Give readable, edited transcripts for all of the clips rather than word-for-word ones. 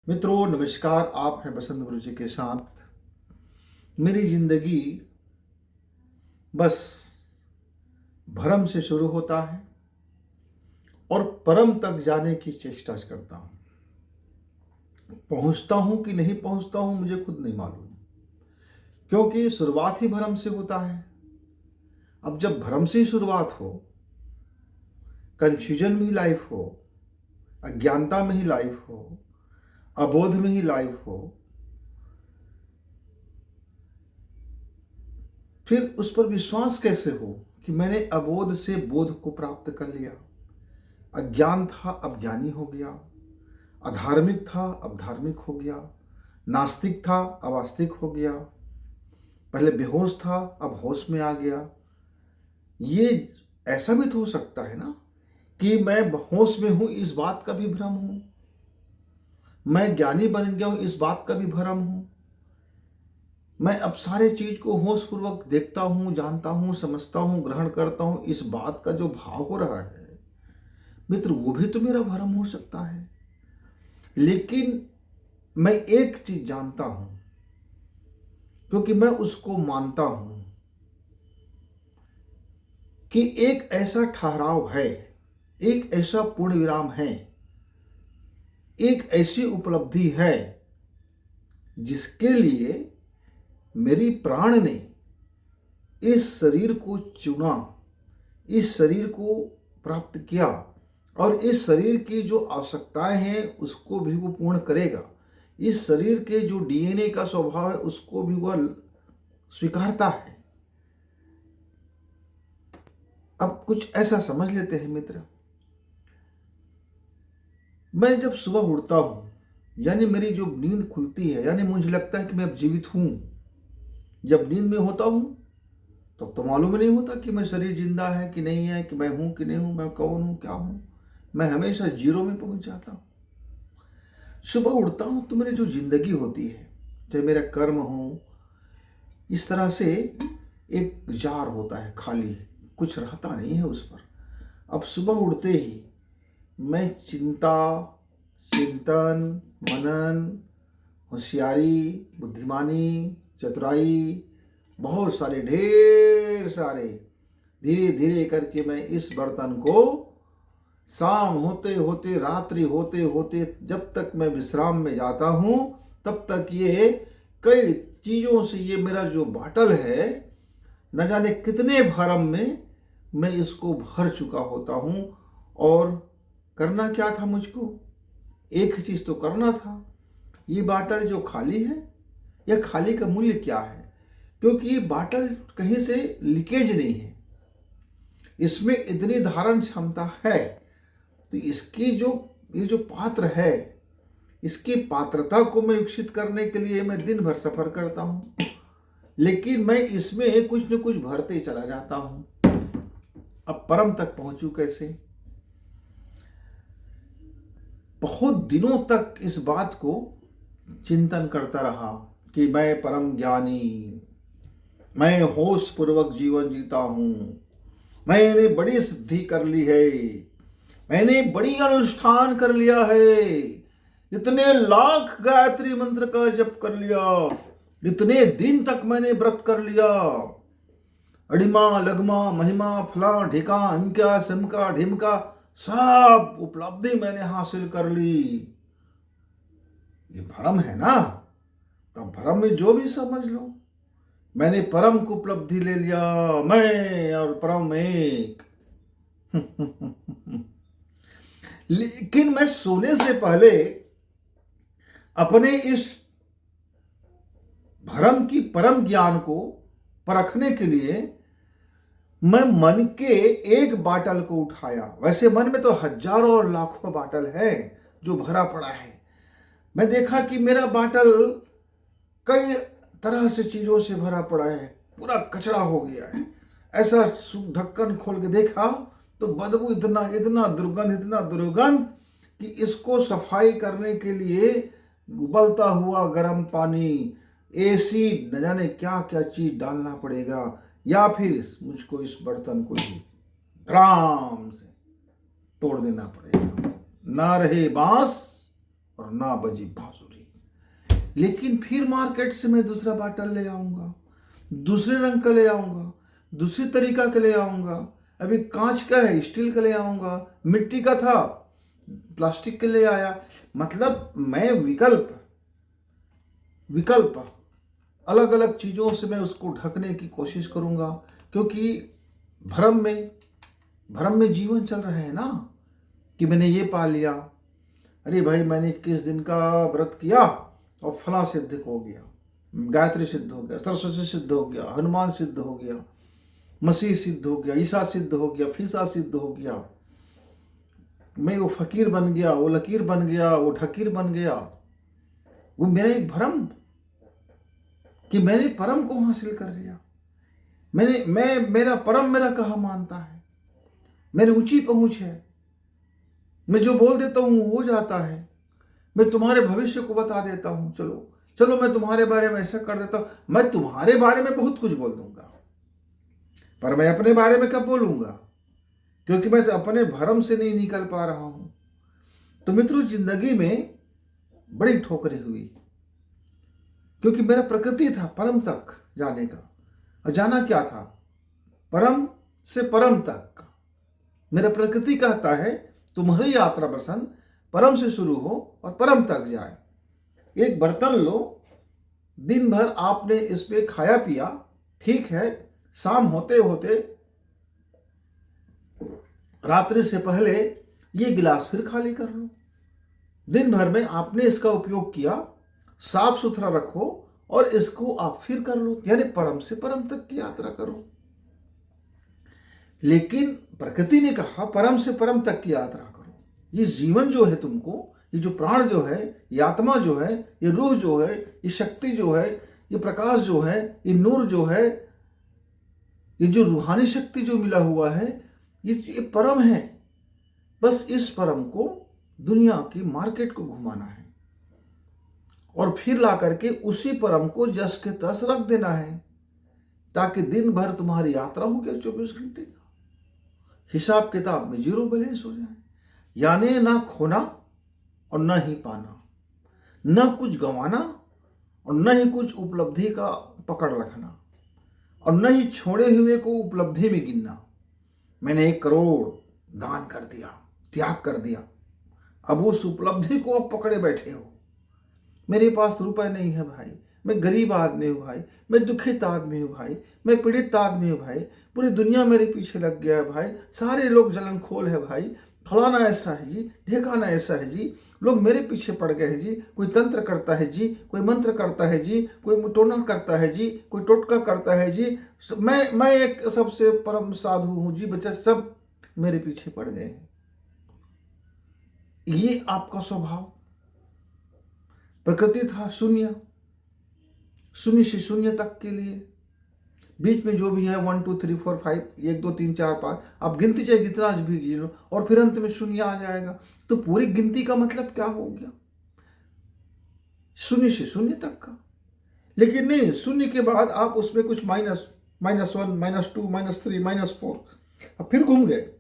मित्रों नमस्कार। आप हैं बसंत गुरु जी के साथ। मेरी जिंदगी बस भरम से शुरू होता है और परम तक जाने की चेष्टा करता हूँ। पहुँचता हूँ कि नहीं पहुँचता हूँ मुझे खुद नहीं मालूम, क्योंकि शुरुआत ही भरम से होता है। अब जब भरम से ही शुरुआत हो, कन्फ्यूजन में ही लाइफ हो, अज्ञानता में ही लाइफ हो, अबोध में ही लाइफ हो, फिर उस पर विश्वास कैसे हो कि मैंने अबोध से बोध को प्राप्त कर लिया। अज्ञान था अब ज्ञानी हो गया, अधार्मिक था अब धार्मिक हो गया, नास्तिक था अब आस्तिक हो गया, पहले बेहोश था अब होश में आ गया। ये ऐसा भी तो हो सकता है ना कि मैं होश में हूं इस बात का भी भ्रम हूं, मैं ज्ञानी बन गया हूं इस बात का भी भ्रम हूं, मैं अब सारे चीज को होश पूर्वक देखता हूं, जानता हूं, समझता हूं, ग्रहण करता हूं, इस बात का जो भाव हो रहा है मित्र, वो भी तो मेरा भ्रम हो सकता है। लेकिन मैं एक चीज जानता हूं, क्योंकि मैं उसको मानता हूं कि एक ऐसा ठहराव है, एक ऐसा पूर्ण विराम है, एक ऐसी उपलब्धि है जिसके लिए मेरी प्राण ने इस शरीर को चुना, इस शरीर को प्राप्त किया और इस शरीर की जो आवश्यकताएं हैं उसको भी वो पूर्ण करेगा। इस शरीर के जो डीएनए का स्वभाव है उसको भी वह स्वीकारता है। अब कुछ ऐसा समझ लेते हैं मित्र, मैं जब सुबह उठता हूं, यानी मेरी जो नींद खुलती है, यानी मुझे लगता है कि मैं अब जीवित हूं। जब नींद में होता हूं तब तो मालूम नहीं होता कि मैं शरीर जिंदा है कि नहीं है, कि मैं हूं कि नहीं हूं, मैं कौन हूं, क्या हूं। मैं हमेशा जीरो में पहुंच जाता हूं। सुबह उठता हूं तो मेरी जो जिंदगी होती है, चाहे मेरा कर्म हो, इस तरह से एक जार होता है, खाली, कुछ रहता नहीं है उस पर। अब सुबह उठते ही मैं चिंता, चिंतन, मनन, होशियारी, बुद्धिमानी, चतुराई, बहुत सारे, ढेर सारे, धीरे धीरे करके मैं इस बर्तन को शाम होते होते, रात्रि होते होते, जब तक मैं विश्राम में जाता हूं तब तक ये कई चीजों से ये मेरा जो बाटल है, न जाने कितने भरम में मैं इसको भर चुका होता हूं। और करना क्या था मुझको? एक ही चीज तो करना था। ये बाटल जो खाली है, यह खाली का मूल्य क्या है? क्योंकि ये बाटल कहीं से लीकेज नहीं है, इसमें इतनी धारण क्षमता है, तो इसकी जो ये जो पात्र है, इसकी पात्रता को मैं विकसित करने के लिए मैं दिन भर सफर करता हूं, लेकिन मैं इसमें कुछ न कुछ भरते चला जाता हूं। अब परम तक पहुंचू कैसे? बहुत दिनों तक इस बात को चिंतन करता रहा कि मैं परम ज्ञानी, मैं होश पूर्वक जीवन जीता हूं, मैंने बड़ी सिद्धि कर ली है, मैंने बड़ी अनुष्ठान कर लिया है, इतने लाख गायत्री मंत्र का जप कर लिया, इतने दिन तक मैंने व्रत कर लिया, अड़िमा लगमा महिमा फला ढिका अंक्या सिमका ढिमका सब उपलब्धि मैंने हासिल कर ली। ये भ्रम है ना? तो भ्रम में जो भी समझ लो, मैंने परम को उपलब्धि ले लिया, मैं और परम एक। लेकिन मैं सोने से पहले अपने इस भ्रम की परम ज्ञान को परखने के लिए मैं मन के एक बाटल को उठाया। वैसे मन में तो हजारों और लाखों बाटल है जो भरा पड़ा है। मैं देखा कि मेरा बाटल कई तरह से चीजों से भरा पड़ा है, पूरा कचरा हो गया है। ऐसा ढक्कन खोल के देखा तो बदबू इतना इतना दुर्गंध, इतना दुर्गंध कि इसको सफाई करने के लिए उबलता हुआ गर्म पानी, एसिड, न जाने क्या क्या चीज डालना पड़ेगा, या फिर मुझको इस बर्तन को ही आराम से तोड़ देना पड़ेगा। ना रहे बांस और ना बजी बांसुरी। लेकिन फिर मार्केट से मैं दूसरा बाटल ले आऊंगा, दूसरे रंग का ले आऊंगा, दूसरी तरीका का ले आऊंगा। अभी कांच का है, स्टील का ले आऊंगा, मिट्टी का था, प्लास्टिक के ले आया। मतलब मैं विकल्प अलग अलग चीज़ों से मैं उसको ढकने की कोशिश करूंगा, क्योंकि भ्रम में जीवन चल रहा है ना, कि मैंने ये पा लिया। अरे भाई, मैंने 21 दिन का व्रत किया और फला सिद्ध हो गया, गायत्री सिद्ध हो गया, सरस्वती सिद्ध हो गया, हनुमान सिद्ध हो गया, मसीह सिद्ध हो गया, ईसा सिद्ध हो गया, फीसा सिद्ध हो गया, मैं वो फकीर बन गया, वो लकीर बन गया, वो ढकीर बन गया। वो मेरा एक भ्रम कि मैंने परम को हासिल कर लिया। मेरा परम मेरा कहा मानता है, मेरी ऊंची पहुंच है, मैं जो बोल देता हूं हो जाता है, मैं तुम्हारे भविष्य को बता देता हूं, चलो मैं तुम्हारे बारे में ऐसा कर देता हूं। मैं तुम्हारे बारे में बहुत कुछ बोल दूंगा, पर मैं अपने बारे में कब बोलूंगा, क्योंकि मैं तो अपने भ्रम से नहीं निकल पा रहा हूं। तो मित्रों, जिंदगी में बड़ी ठोकरें हुई, क्योंकि मेरा प्रकृति था परम तक जाने का। और जाना क्या था? परम से परम तक। मेरा प्रकृति कहता है तुम्हारी यात्रा बसंत परम से शुरू हो और परम तक जाए। एक बर्तन लो, दिन भर आपने इस पे खाया पिया, ठीक है, शाम होते होते रात्रि से पहले ये गिलास फिर खाली कर लो। दिन भर में आपने इसका उपयोग किया, साफ सुथरा रखो और इसको आप फिर कर लो, यानी परम से परम तक की यात्रा करो। लेकिन प्रकृति ने कहा परम से परम तक की यात्रा करो। ये जीवन जो है तुमको, ये जो प्राण जो है, ये आत्मा जो है, ये रूह जो है, ये शक्ति जो है, ये प्रकाश जो है, ये नूर जो है, ये जो रूहानी शक्ति जो मिला हुआ है, ये परम है। बस इस परम को दुनिया की मार्केट को घुमाना है और फिर ला करके उसी परम को जस के तस रख देना है, ताकि दिन भर तुम्हारी यात्रा हो गया 24 घंटे का, हिसाब किताब में जीरो बैलेंस हो जाए। यानी ना खोना और ना ही पाना, न कुछ गंवाना और न ही कुछ उपलब्धि का पकड़ रखना, और न ही छोड़े हुए को उपलब्धि में गिनना। मैंने 1 करोड़ दान कर दिया, त्याग कर दिया, अब उस उपलब्धि को आप पकड़े बैठे हो। मेरे पास रुपए नहीं है भाई, मैं गरीब आदमी हूँ भाई, मैं दुखित आदमी हूँ भाई, मैं पीड़ित आदमी हूँ भाई, पूरी दुनिया मेरे पीछे लग गया है भाई, सारे लोग जलनखोल है भाई, फलाना ऐसा है जी, ढेकाना ऐसा है जी, लोग मेरे पीछे पड़ गए हैं जी। कोई तंत्र करता है जी, कोई मंत्र करता है जी, कोई टोना करता है जी, कोई टोटका करता है जी। मैं एक सबसे परम साधु हूँ जी, बच्चा सब मेरे पीछे पड़ गए हैं। ये आपका स्वभाव। प्रकृति था शून्य से शून्य तक के लिए, बीच में जो भी है 1 2 3 4 5, 1 2 3 4 5, आप गिनती चाहे कितना भी गिन लो, और फिर अंत में शून्य आ जाएगा। तो पूरी गिनती का मतलब क्या हो गया? शून्य से शून्य तक का। लेकिन नहीं, शून्य के बाद आप उसमें कुछ -1 -2 -3 -4, अब फिर घूम गए,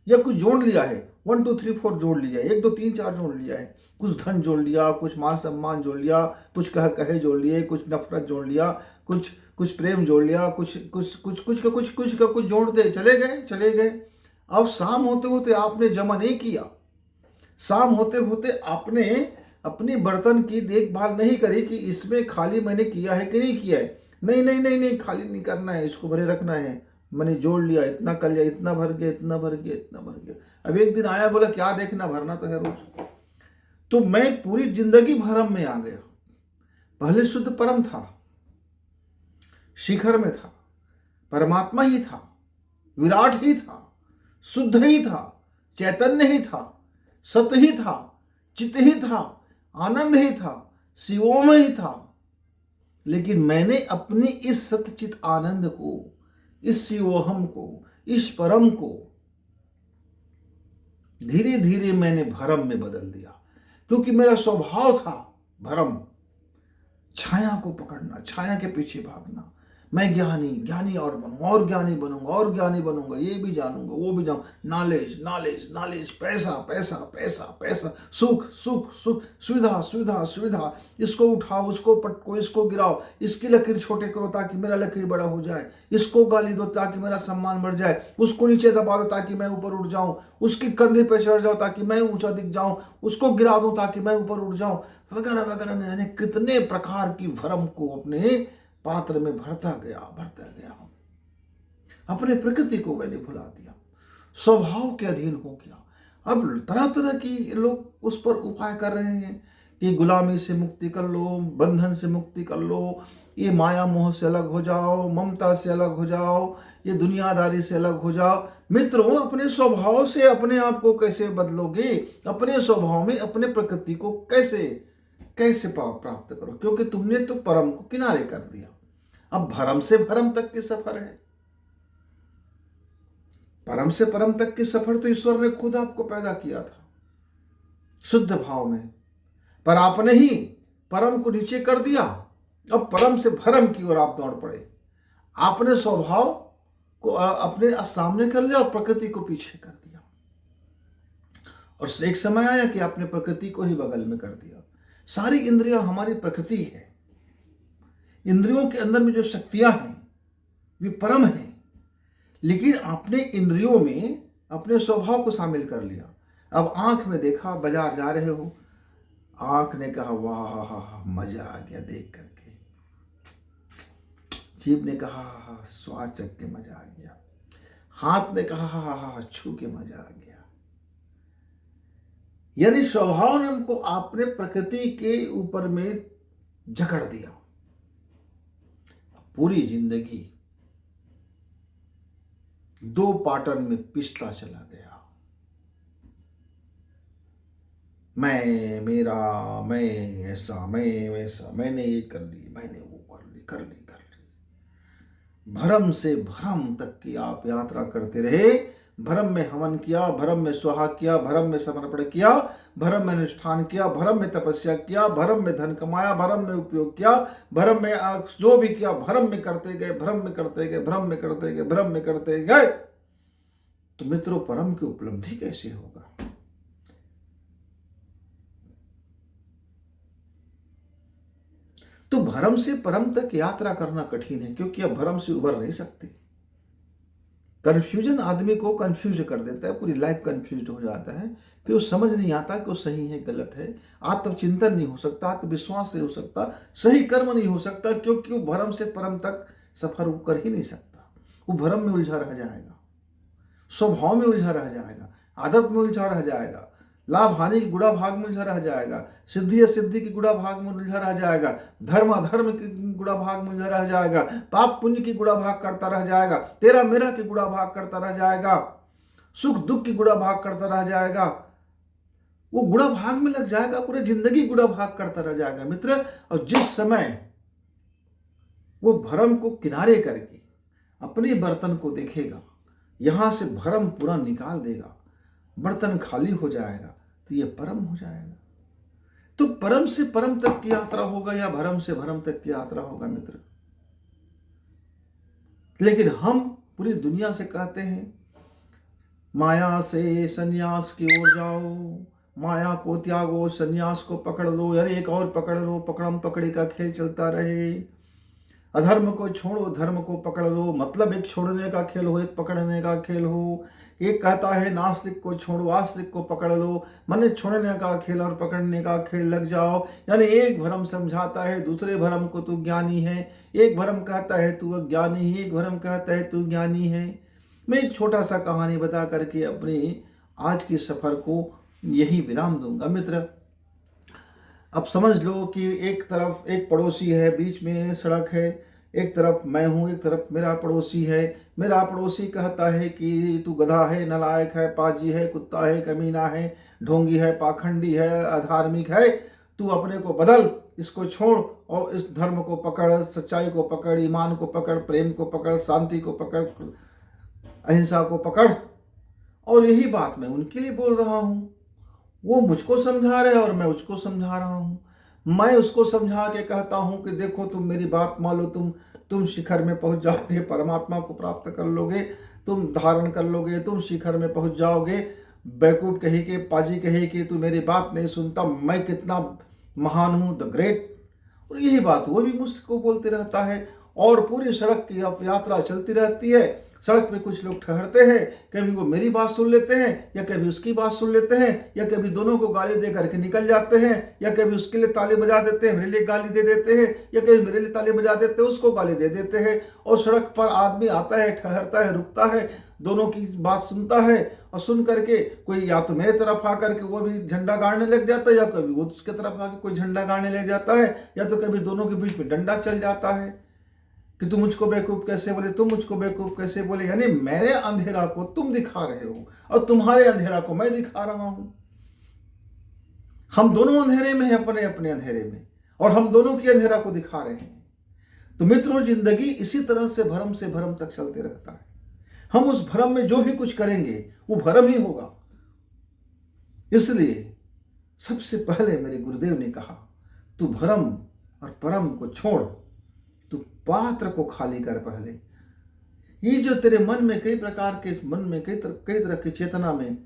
या कुछ जोड़ लिया है, 1 2 3 4 जोड़ लिया है, 1 2 3 4 जोड़ लिया है, कुछ धन जोड़ लिया, कुछ मान सम्मान जोड़ लिया, कुछ कहे जोड़ लिए, कुछ नफरत जोड़ लिया, कुछ प्रेम जोड़ लिया, कुछ जोड़ते चले गए। अब शाम होते होते आपने जमा नहीं किया, शाम होते होते आपने अपनी बर्तन की देखभाल नहीं करी कि इसमें खाली मैंने किया है कि नहीं किया है। नहीं, खाली नहीं करना है, इसको भरे रखना है। मैंने जोड़ लिया, इतना कर लिया, इतना भर गया, इतना भर गया, इतना भर गया। अब एक दिन आया, बोला क्या देखना, भरना तो है रोज। तो मैं पूरी जिंदगी भरम में आ गया। पहले शुद्ध परम था, शिखर में था, परमात्मा ही था, विराट ही था, शुद्ध ही था, चैतन्य ही था, सत ही था, चित ही था, आनंद ही था, शिवोम ही था। लेकिन मैंने अपनी इस सतचित आनंद को, इस शिवोहम को, इस परम को धीरे धीरे मैंने भरम में बदल दिया, क्योंकि मेरा स्वभाव था भरम, छाया को पकड़ना, छाया के पीछे भागना। मैं ज्ञानी ज्ञानी और बनूंगा और ज्ञानी बनूंगा और ज्ञानी बनूंगा, ये भी जानूंगा वो भी जानूंगा, नॉलेज नॉलेज नॉलेज, पैसा पैसा पैसा पैसा, सुख सुख सुख, सुविधा सुविधा सुविधा, इसको उठाओ उसको पटको इसको गिराओ, इसकी लकीर छोटे करो ताकि मेरा लकीर बड़ा हो जाए, इसको गाली दो ताकि मेरा सम्मान बढ़ जाए, उसको नीचे दबा दो ताकि मैं ऊपर उठ जाऊं, उसके कंधे पे चढ़ जाओ ताकि मैं ऊंचा दिख जाऊं, उसको गिरा दूं ताकि मैं ऊपर उठ जाऊं, वगैरह वगैरह। यानी कितने प्रकार की भ्रम को अपने पात्र में भरता गया, अपने प्रकृति को मैंने भुला दिया, स्वभाव के अधीन हो गया। अब तरह तरह की लोग उस पर उपाय कर रहे हैं कि गुलामी से मुक्ति कर लो, बंधन से मुक्ति कर लो, ये माया मोह से अलग हो जाओ, ममता से अलग हो जाओ, ये दुनियादारी से अलग हो जाओ। मित्रों, अपने स्वभाव से अपने आप को कैसे बदलोगे? अपने स्वभाव में अपने प्रकृति को कैसे प्राप्त करो? क्योंकि तुमने तो परम को किनारे कर दिया। अब भरम से भरम तक की सफर है। परम से परम तक की सफर तो ईश्वर ने खुद आपको पैदा किया था शुद्ध भाव में, पर आपने ही परम को नीचे कर दिया। अब परम से भरम की ओर आप दौड़ पड़े। आपने स्वभाव को अपने सामने कर लिया और प्रकृति को पीछे कर दिया, और एक समय आया कि आपने प्रकृति को ही बगल में कर दिया। सारी इंद्रियां हमारी प्रकृति है। इंद्रियों के अंदर में जो शक्तियां हैं वे परम हैं, लेकिन आपने इंद्रियों में अपने स्वभाव को शामिल कर लिया। अब आंख में देखा, बाजार जा रहे हो, आंख ने कहा वाह मजा आ गया देख करके, जीभ ने कहा स्वाद चख के मजा आ गया, हाथ ने कहा छू के मजा आ गया। यानी स्वभाव ने हमको आपने प्रकृति के ऊपर में जकड़ दिया। पूरी जिंदगी दो पाटन में पिसता चला गया। मैं मेरा, मैं ऐसा, मैं वैसा, मैंने ये कर ली, मैंने वो कर ली। भरम से भरम तक की आप यात्रा करते रहे। भरम में हवन किया, भरम में सुहाग किया, भरम में समर्पण किया, भरम में अनुष्ठान किया, भरम में तपस्या किया, भरम में धन कमाया, भरम में उपयोग किया, भरम में जो भी किया भरम में करते गए, भरम में करते गए, भरम में करते गए, भरम में करते गए। तो मित्रों, परम की उपलब्धि कैसे होगा? तो भरम से परम तक यात्रा करना कठिन है, क्योंकि अब भरम से उबर नहीं सकते। कंफ्यूजन आदमी को कंफ्यूज कर देता है, पूरी लाइफ कंफ्यूज हो जाता है, फिर वो समझ नहीं आता कि वो सही है गलत है, आत्मचिंतन नहीं हो सकता, आत्मविश्वास नहीं हो सकता, सही कर्म नहीं हो सकता, क्योंकि वो भरम से परम तक सफर कर ही नहीं सकता। वो भरम में उलझा रह जाएगा, स्वभाव में उलझा रह जाएगा, आदत में उलझा रह जाएगा, लाभ हानि की गुड़ा भाग में उलझा रह जाएगा, सिद्धि असिद्धि की गुड़ा भाग में उलझा रह जाएगा, धर्म अधर्म की गुड़ा भाग में उलझा रह जाएगा, पाप पुण्य की गुड़ा भाग करता रह जाएगा, तेरा मेरा की गुड़ा भाग करता रह जाएगा, सुख दुख की गुड़ा भाग करता रह जाएगा। वो गुड़ा भाग में लग जाएगा, पूरी जिंदगी गुड़ा भाग करता रह जाएगा मित्र। और जिस समय वो भरम को किनारे करके अपने बर्तन को देखेगा, यहां से भरम पूरा निकाल देगा, बर्तन खाली हो जाएगा, तो ये परम हो जाएगा। तो परम से परम तक की यात्रा होगा या भरम से भरम तक की यात्रा होगा मित्र? लेकिन हम पूरी दुनिया से कहते हैं माया से संन्यास की ओर जाओ, माया को त्यागो, संन्यास को पकड़ लो, यानी एक और पकड़ लो, पकड़म पकड़ी का खेल चलता रहे। अधर्म को छोड़ो, धर्म को पकड़ लो, मतलब एक छोड़ने का खेल हो, एक पकड़ने का खेल हो। एक कहता है नास्तिक को छोड़ो, आस्तिक को पकड़ लो, मन छोड़ने का खेल और पकड़ने का खेल लग जाओ। यानी एक भरम समझाता है दूसरे भरम को तू ज्ञानी है, एक भरम कहता है तू अज्ञानी है, एक भरम कहता है तू ज्ञानी है। मैं एक छोटा सा कहानी बता करके अपनी आज की सफर को यही विराम दूंगा मित्र। अब समझ लो कि एक तरफ एक पड़ोसी है, बीच में सड़क है, एक तरफ मैं हूँ, एक तरफ मेरा पड़ोसी है। मेरा पड़ोसी कहता है कि तू गधा है, नालायक है, पाजी है, कुत्ता है, कमीना है, ढोंगी है, पाखंडी है, अधार्मिक है, तू अपने को बदल, इसको छोड़ और इस धर्म को पकड़, सच्चाई को पकड़, ईमान को पकड़, प्रेम को पकड़, शांति को पकड़, अहिंसा को पकड़। और यही बात मैं उनके लिए बोल रहा हूँ। वो मुझको समझा रहे हैं और मैं उसको समझा रहा हूँ। मैं उसको समझा के कहता हूं कि देखो तुम मेरी बात मान लो, तुम शिखर में पहुंच जाओगे, परमात्मा को प्राप्त कर लोगे, तुम धारण कर लोगे, तुम शिखर में पहुंच जाओगे। बेवकूफ कही के, पाजी कही कि तू मेरी बात नहीं सुनता, मैं कितना महान हूं, द ग्रेट। और यही बात वो भी मुझको बोलते रहता है। और पूरी सड़क की यात्रा चलती रहती है। सड़क पे कुछ लोग ठहरते हैं, कभी वो मेरी बात सुन लेते हैं या कभी उसकी बात सुन लेते हैं, या कभी दोनों को गाली दे करके निकल जाते हैं, या कभी उसके लिए ताली बजा देते हैं, मेरे लिए गाली दे देते हैं, या कभी मेरे लिए ताली बजा देते हैं, उसको गाली दे देते हैं। और सड़क पर आदमी आता है, ठहरता है, रुकता है, दोनों की बात सुनता है, और सुन करके कोई या तो मेरे तरफ आकर के वो भी झंडा गाड़ने लग जाता है, या कभी वो उसके तरफ आकर कोई झंडा गाड़ने लग जाता है, या तो कभी दोनों के बीच में डंडा चल जाता है कि तुम मुझको बेवकूफ कैसे बोले, तुम मुझको बेवकूफ कैसे बोले। यानी मेरे अंधेरा को तुम दिखा रहे हो और तुम्हारे अंधेरा को मैं दिखा रहा हूं। हम दोनों अंधेरे में हैं, अपने अपने अंधेरे में, और हम दोनों की अंधेरा को दिखा रहे हैं। तो मित्रों, जिंदगी इसी तरह से भ्रम तक चलते रहता है। हम उस भ्रम में जो भी कुछ करेंगे वो भ्रम ही होगा। इसलिए सबसे पहले मेरे गुरुदेव ने कहा, तू भ्रम और परम को छोड़, तू पात्र को खाली कर। पहले ये जो तेरे मन में कई प्रकार के, मन में कई तरह की चेतना में,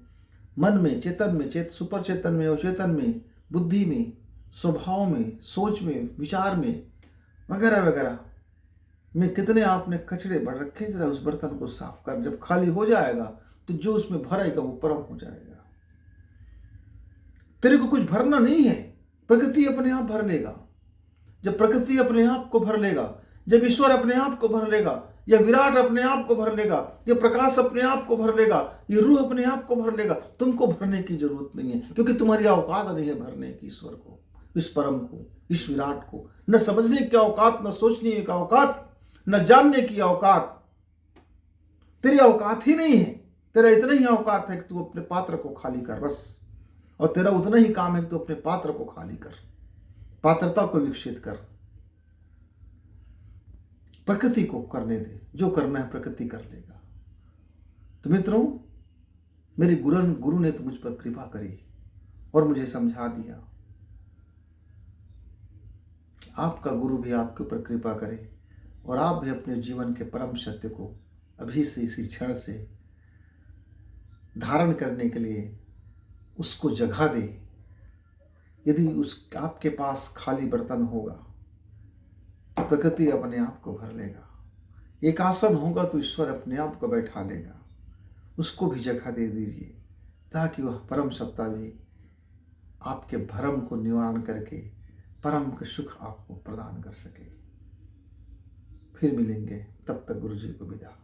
मन में, चेतन में, सुपर चेतन में, अवचेतन में, बुद्धि में, स्वभाव में, सोच में, विचार में, वगैरह वगैरह में कितने आपने कचरे भर रखे, जरा उस बर्तन को साफ कर। जब खाली हो जाएगा तो जो उसमें भरेगा वो परम हो जाएगा। तेरे को कुछ भरना नहीं है, प्रकृति अपने आप भर लेगा। जब प्रकृति अपने आप को भर लेगा, जब ईश्वर अपने आप को भर लेगा, या विराट अपने आप को भर लेगा, या प्रकाश अपने आप को भर लेगा, ये रूह अपने आप को भर लेगा, तुमको भरने की जरूरत नहीं है, क्योंकि तुम्हारी औकात नहीं है भरने की ईश्वर को, इस परम को, इस विराट को। न समझने की औकात, न सोचने की औकात, न जानने की औकात। तेरी औकात ही नहीं है। तेरा इतना ही औकात है कि तू अपने पात्र को खाली कर, बस। और तेरा उतना ही काम है कि तू अपने पात्र को खाली कर, पात्रता को विकसित कर। प्रकृति को करने दे, जो करना है प्रकृति कर लेगा। तो मित्रों, मेरे गुरु ने तो मुझ पर कृपा करी और मुझे समझा दिया। आपका गुरु भी आपके ऊपर कृपा करे और आप भी अपने जीवन के परम सत्य को अभी से, इसी क्षण से धारण करने के लिए उसको जगह दे। यदि उस आपके पास खाली बर्तन होगा तो प्रकृति अपने आप को भर लेगा। एक आसन होगा तो ईश्वर अपने आप को बैठा लेगा। उसको भी जगह दे दीजिए ताकि वह परम सत्ता भी आपके भ्रम को निवारण करके परम का सुख आपको प्रदान कर सके। फिर मिलेंगे, तब तक गुरु जी को विदा।